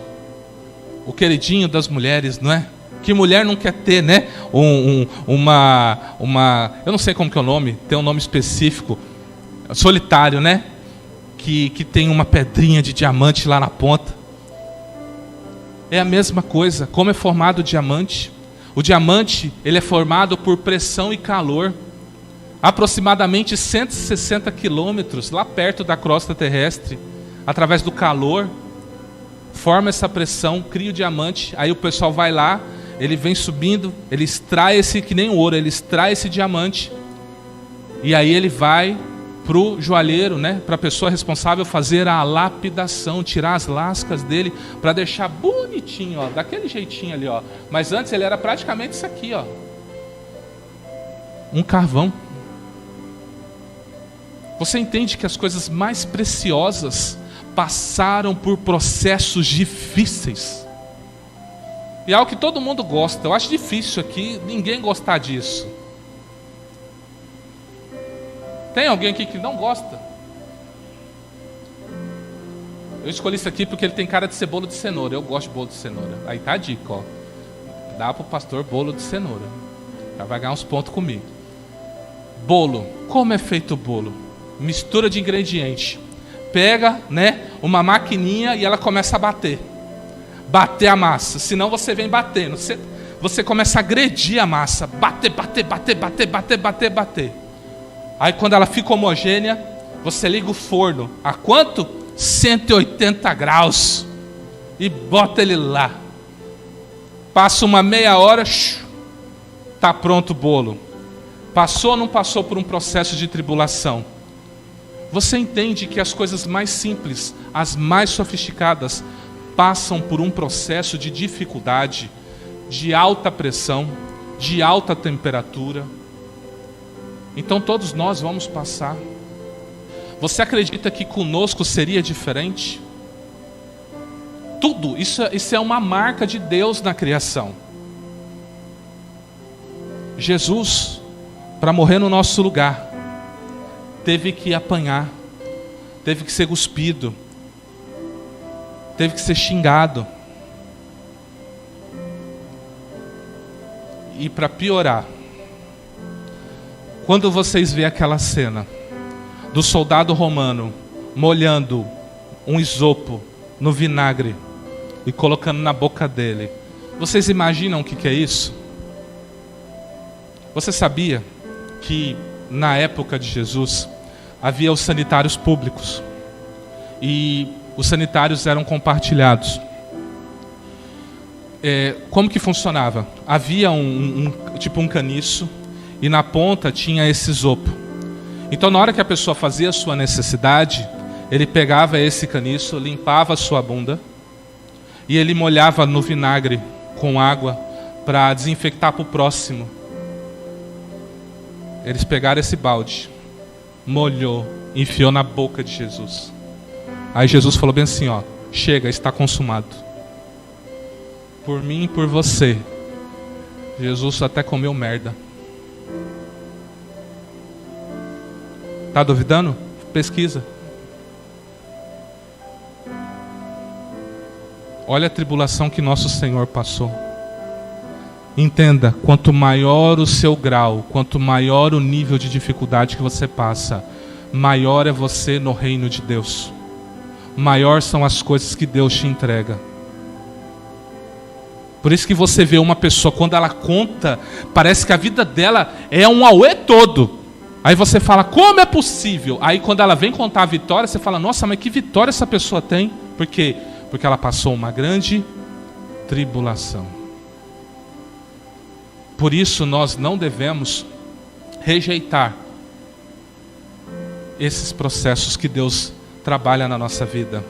o queridinho das mulheres, não é? Que mulher não quer ter, né? Eu não sei como que é o nome, tem um nome específico, solitário, né? Que tem uma pedrinha de diamante lá na ponta. É a mesma coisa, como é formado o diamante. O diamante, ele é formado por pressão e calor. Aproximadamente 160 quilômetros, lá perto da crosta terrestre, através do calor, forma essa pressão, cria o diamante. Aí o pessoal vai lá, ele vem subindo, ele extrai esse, que nem o ouro, ele extrai esse diamante. E aí ele vai para o joalheiro, né, para a pessoa responsável fazer a lapidação, tirar as lascas dele, para deixar bonitinho, ó, daquele jeitinho ali, ó. Mas antes ele era praticamente isso aqui, ó, um carvão. Você entende que as coisas mais preciosas passaram por processos difíceis. E é algo que todo mundo gosta. Eu acho difícil aqui ninguém gostar disso. Tem alguém aqui que não gosta? Eu escolhi isso aqui porque ele tem cara de ser bolo de cenoura. Eu gosto de bolo de cenoura. Aí tá a dica, ó. Dá pro pastor bolo de cenoura. Já vai ganhar uns pontos comigo. Bolo. Como é feito o bolo? Mistura de ingrediente. Pega, né, uma maquininha e ela começa a bater. Bater a massa. Senão você vem batendo. Você começa a agredir a massa. Bater. Aí quando ela fica homogênea, você liga o forno. A quanto? 180 graus. E bota ele lá. Passa uma meia hora, tá pronto o bolo. Passou ou não passou por um processo de tribulação? Você entende que as coisas mais simples, as mais sofisticadas, passam por um processo de dificuldade, de alta pressão, de alta temperatura. Então todos nós vamos passar. Você acredita que conosco seria diferente? Tudo, isso é uma marca de Deus na criação. Jesus, para morrer no nosso lugar, teve que apanhar, teve que ser cuspido, teve que ser xingado. E para piorar, quando vocês vêem aquela cena do soldado romano molhando um isopo no vinagre e colocando na boca dele, vocês imaginam o que é isso? Você sabia que na época de Jesus havia os sanitários públicos e os sanitários eram compartilhados? Como que funcionava? Havia tipo um caniço e na ponta tinha esse isopo. Então na hora que a pessoa fazia a sua necessidade, ele pegava esse caniço, limpava a sua bunda e ele molhava no vinagre com água para desinfectar para o próximo. Eles pegaram esse balde, molhou, enfiou na boca de Jesus. Aí Jesus falou bem assim, ó: chega, está consumado. Por mim e por você, Jesus até comeu merda. Tá duvidando? Pesquisa. Olha a tribulação que nosso Senhor passou. Entenda, quanto maior o seu grau, quanto maior o nível de dificuldade que você passa, maior é você no reino de Deus. Maior são as coisas que Deus te entrega. Por isso que você vê uma pessoa, quando ela conta, parece que a vida dela é um auê todo. Aí você fala, como é possível? Aí quando ela vem contar a vitória, você fala, nossa, mas que vitória essa pessoa tem? Por quê? Porque ela passou uma grande tribulação. Por isso nós não devemos rejeitar esses processos que Deus trabalha na nossa vida.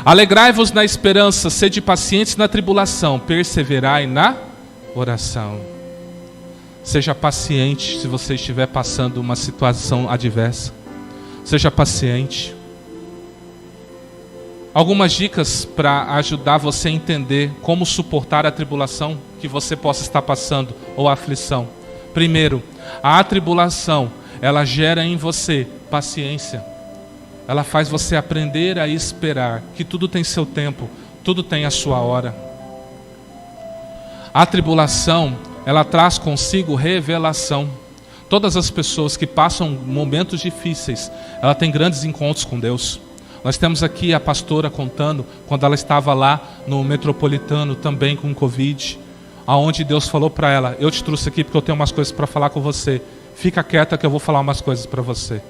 Alegrai-vos na esperança, sede pacientes na tribulação, perseverai na oração. Seja paciente se você estiver passando uma situação adversa. Seja paciente. Algumas dicas para ajudar você a entender como suportar a tribulação que você possa estar passando ou a aflição. Primeiro, a tribulação, ela gera em você paciência. Ela faz você aprender a esperar, que tudo tem seu tempo, tudo tem a sua hora. A tribulação, ela traz consigo revelação. Todas as pessoas que passam momentos difíceis, ela tem grandes encontros com Deus. Nós temos aqui a pastora contando, quando ela estava lá no Metropolitano, também com Covid, aonde Deus falou para ela, eu te trouxe aqui porque eu tenho umas coisas para falar com você. Fica quieta que eu vou falar umas coisas para você.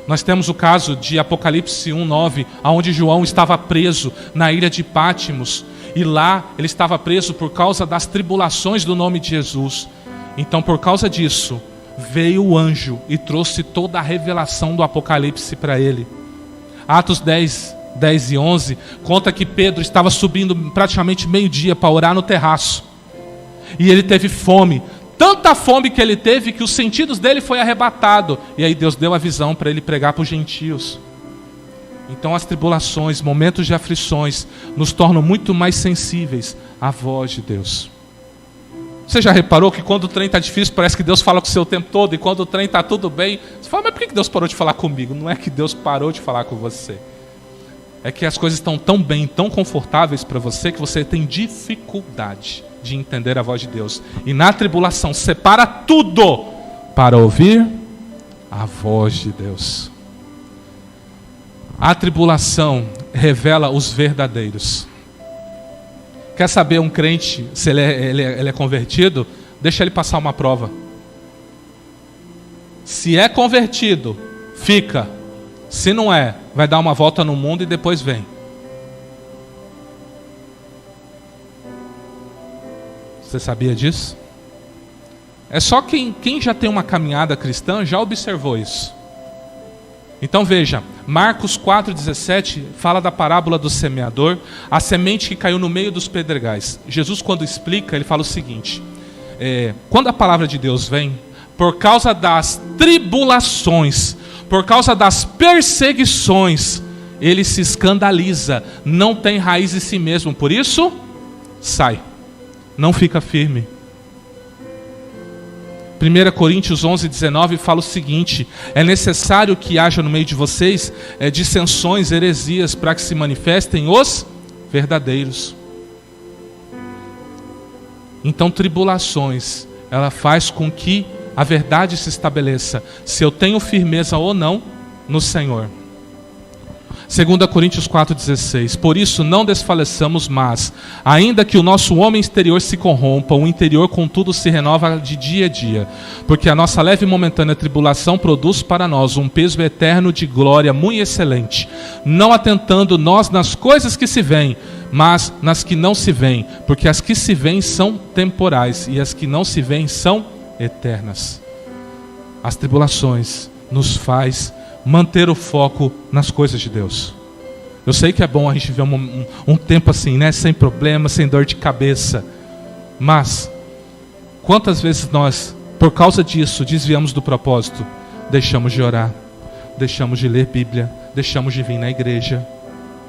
Nós temos o caso de Apocalipse 1:9, onde João estava preso na ilha de Pátimos. E lá ele estava preso por causa das tribulações do nome de Jesus. Então, por causa disso, veio o anjo e trouxe toda a revelação do Apocalipse para ele. Atos 10 e 11, conta que Pedro estava subindo praticamente meio-dia para orar no terraço. E ele teve fome. Tanta fome que ele teve que os sentidos dele foi arrebatado. E aí Deus deu a visão para ele pregar para os gentios. Então as tribulações, momentos de aflições, nos tornam muito mais sensíveis à voz de Deus. Você já reparou que quando o trem está difícil, parece que Deus fala com o seu tempo todo, e quando o trem está tudo bem, você fala, mas por que Deus parou de falar comigo? Não é que Deus parou de falar com você. É que as coisas estão tão bem, tão confortáveis para você, que você tem dificuldade de entender a voz de Deus. E na tribulação, separa tudo para ouvir a voz de Deus. A tribulação revela os verdadeiros. Quer saber um crente, se ele é convertido? Deixa ele passar uma prova. Se é convertido, fica. Se não é, vai dar uma volta no mundo e depois vem. Você sabia disso? É só quem já tem uma caminhada cristã já observou isso. Então veja, Marcos 4,17 fala da parábola do semeador, a semente que caiu no meio dos pedregais. Jesus, quando explica, ele fala o seguinte, quando a palavra de Deus vem, por causa das tribulações, por causa das perseguições, ele se escandaliza, não tem raiz em si mesmo, por isso, sai, não fica firme. 1 Coríntios 11:19 fala o seguinte, é necessário que haja no meio de vocês dissensões, heresias, para que se manifestem os verdadeiros. Então tribulações, ela faz com que a verdade se estabeleça, se eu tenho firmeza ou não no Senhor. 2 Coríntios 4,16, por isso não desfaleçamos, mas, ainda que o nosso homem exterior se corrompa, o interior contudo se renova de dia a dia, porque a nossa leve e momentânea tribulação produz para nós um peso eterno de glória muito excelente, não atentando nós nas coisas que se veem, mas nas que não se veem, porque as que se veem são temporais, e as que não se veem são eternas. As tribulações nos faz manter o foco nas coisas de Deus. Eu sei que é bom a gente ver um tempo assim, né? Sem problema, sem dor de cabeça. Mas, quantas vezes nós, por causa disso, desviamos do propósito? Deixamos de orar, deixamos de ler Bíblia, deixamos de vir na igreja,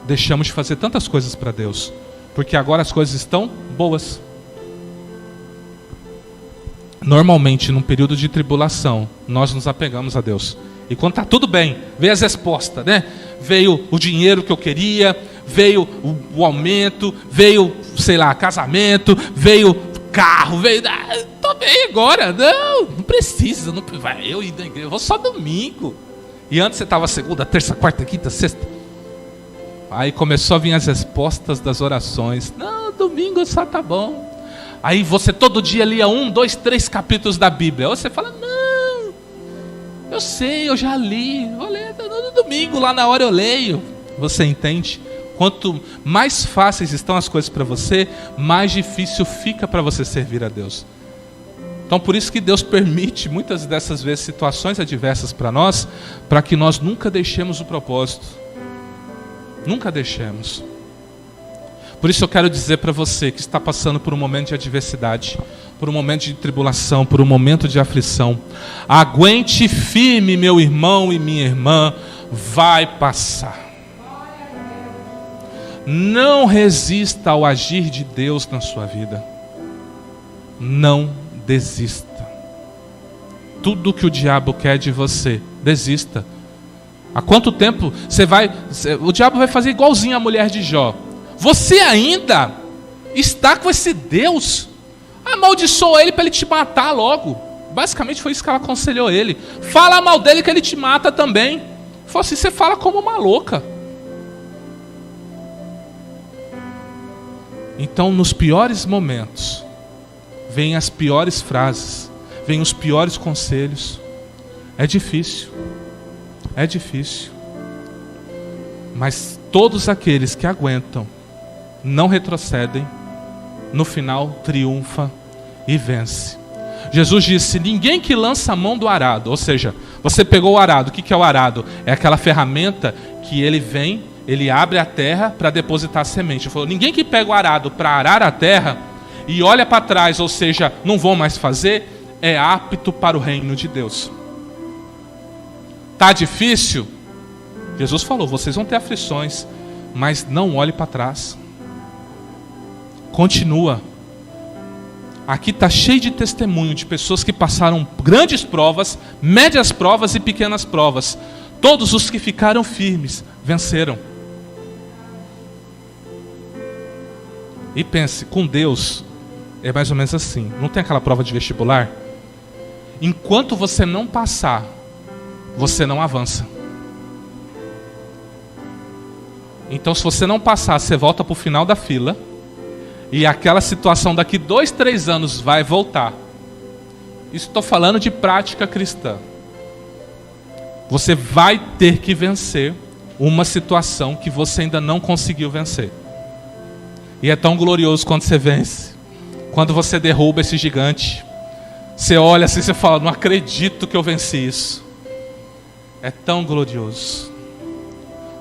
deixamos de fazer tantas coisas para Deus, porque agora as coisas estão boas. Normalmente, num período de tribulação, nós nos apegamos a Deus. E quando está tudo bem, veio as respostas, né? Veio o dinheiro que eu queria, veio o aumento, veio, sei lá, casamento, veio carro, veio... Estou bem agora, não precisa, não vai, eu ir na igreja, eu vou só domingo. E antes você estava segunda, terça, quarta, quinta, sexta. Aí começou a vir as respostas das orações. Não, domingo só tá bom. Aí você todo dia lia 1, 2, 3 capítulos da Bíblia. Aí você fala, não, eu sei, eu já li. Vou ler no domingo, lá na hora eu leio. Você entende? Quanto mais fáceis estão as coisas para você, mais difícil fica para você servir a Deus. Então por isso que Deus permite muitas dessas vezes situações adversas para nós, para que nós nunca deixemos o propósito. Nunca deixemos. Por isso eu quero dizer para você que está passando por um momento de adversidade, por um momento de tribulação, por um momento de aflição. Aguente firme, meu irmão e minha irmã, vai passar. Não resista ao agir de Deus na sua vida. Não desista. Tudo que o diabo quer de você, desista. Há quanto tempo o diabo vai fazer igualzinho a mulher de Jó? Você ainda está com esse Deus? Amaldiçoa ele para ele te matar logo. Basicamente foi isso que ela aconselhou ele. Fala mal dele que ele te mata também. Falou assim, você fala como uma louca. Então nos piores momentos vêm as piores frases, vêm os piores conselhos. É difícil. É difícil. Mas todos aqueles que aguentam, não retrocedem, no final triunfa e vence. Jesus disse, ninguém que lança a mão do arado, ou seja, você pegou o arado, o que é o arado? É aquela ferramenta que ele vem, ele abre a terra para depositar a semente. Ele falou, ninguém que pega o arado para arar a terra e olha para trás, ou seja, não vou mais fazer, é apto para o reino de Deus. Tá difícil? Jesus falou, vocês vão ter aflições, mas não olhe para trás. Continua. Aqui está cheio de testemunho de pessoas que passaram grandes provas, médias provas e pequenas provas. Todos os que ficaram firmes venceram. E pense, com Deus é mais ou menos assim. Não tem aquela prova de vestibular? Enquanto você não passar, você não avança. Então se você não passar, você volta para o final da fila. E aquela situação daqui 2, 3 anos vai voltar. Isso estou falando de prática cristã. Você vai ter que vencer uma situação que você ainda não conseguiu vencer. E é tão glorioso quando você vence. Quando você derruba esse gigante. Você olha assim e você fala, não acredito que eu venci isso. É tão glorioso.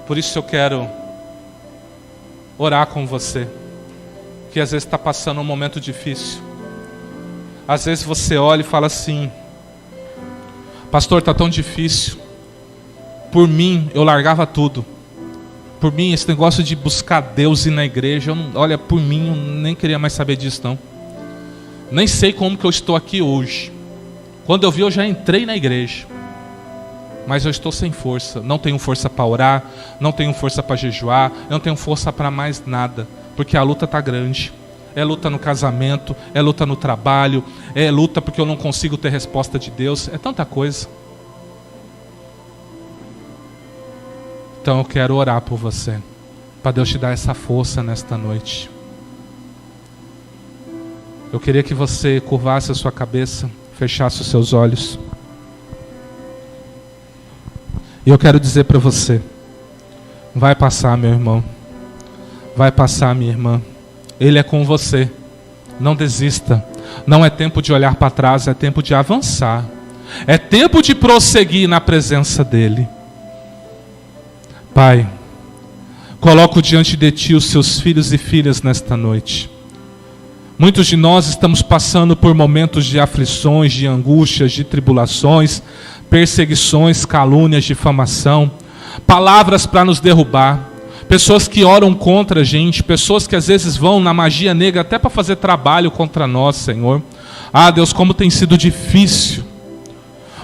Por isso eu quero orar com você. Que às vezes está passando um momento difícil. Às vezes você olha e fala assim, pastor, está tão difícil. Por mim, eu largava tudo. Por mim, esse negócio de buscar Deus e ir na igreja, olha, por mim, eu nem queria mais saber disso não. Nem sei como que eu estou aqui hoje. Quando eu vi, eu já entrei na igreja. Mas eu estou sem força. Não tenho força para orar, não tenho força para jejuar, não tenho força para mais nada. Porque a luta está grande. É luta no casamento, é luta no trabalho, é luta porque eu não consigo ter resposta de Deus. É tanta coisa. Então eu quero orar por você, para Deus te dar essa força nesta noite. Eu queria que você curvasse a sua cabeça, fechasse os seus olhos. E eu quero dizer para você, vai passar, meu irmão. Vai passar, minha irmã. Ele é com você. Não desista. Não é tempo de olhar para trás, é tempo de avançar. É tempo de prosseguir na presença dele. Pai, coloco diante de Ti os Seus filhos e filhas nesta noite. Muitos de nós estamos passando por momentos de aflições, de angústias, de tribulações, perseguições, calúnias, difamação, palavras para nos derrubar. Pessoas que oram contra a gente, pessoas que às vezes vão na magia negra até para fazer trabalho contra nós, Senhor. Ah, Deus, como tem sido difícil.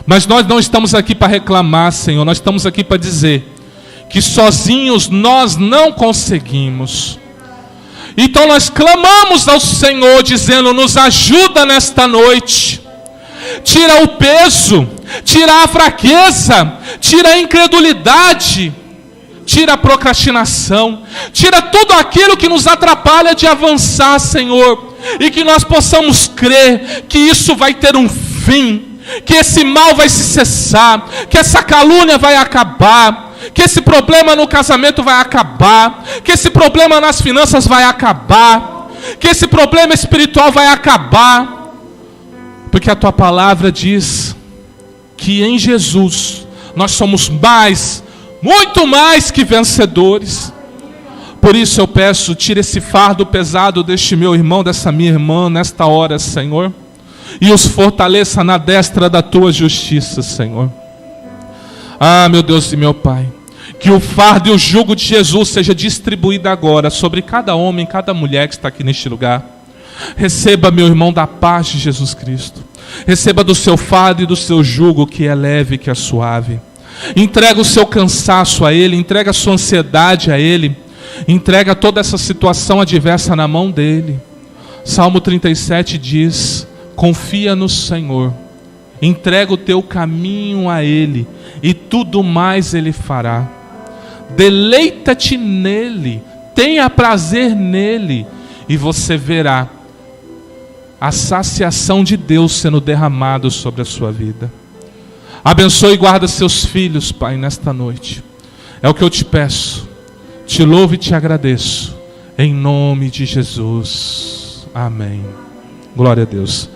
Mas nós não estamos aqui para reclamar, Senhor. Nós estamos aqui para dizer que sozinhos nós não conseguimos. Então nós clamamos ao Senhor dizendo, nos ajuda nesta noite. Tira o peso, tira a fraqueza, tira a incredulidade. tira a procrastinação, tira tudo aquilo que nos atrapalha de avançar, Senhor, e que nós possamos crer que isso vai ter um fim, que esse mal vai se cessar, que essa calúnia vai acabar, que esse problema no casamento vai acabar, que esse problema nas finanças vai acabar, que esse problema espiritual vai acabar, porque a tua palavra diz que em Jesus nós somos muito mais que vencedores. Por isso eu peço, tira esse fardo pesado deste meu irmão, dessa minha irmã, nesta hora, Senhor, e os fortaleça na destra da tua justiça, Senhor. Ah, meu Deus e meu Pai, que o fardo e o jugo de Jesus seja distribuído agora sobre cada homem, cada mulher que está aqui neste lugar. Receba, meu irmão, da paz de Jesus Cristo. Receba do seu fardo e do seu jugo, que é leve, que é suave. Entrega o seu cansaço a Ele, entrega a sua ansiedade a Ele, entrega toda essa situação adversa na mão dEle. Salmo 37 diz: confia no Senhor, entrega o teu caminho a Ele, e tudo mais Ele fará. Deleita-te nele, tenha prazer nele, e você verá a saciação de Deus sendo derramado sobre a sua vida. Abençoe e guarda seus filhos, Pai, nesta noite. É o que eu te peço. Te louvo e te agradeço. Em nome de Jesus. Amém. Glória a Deus.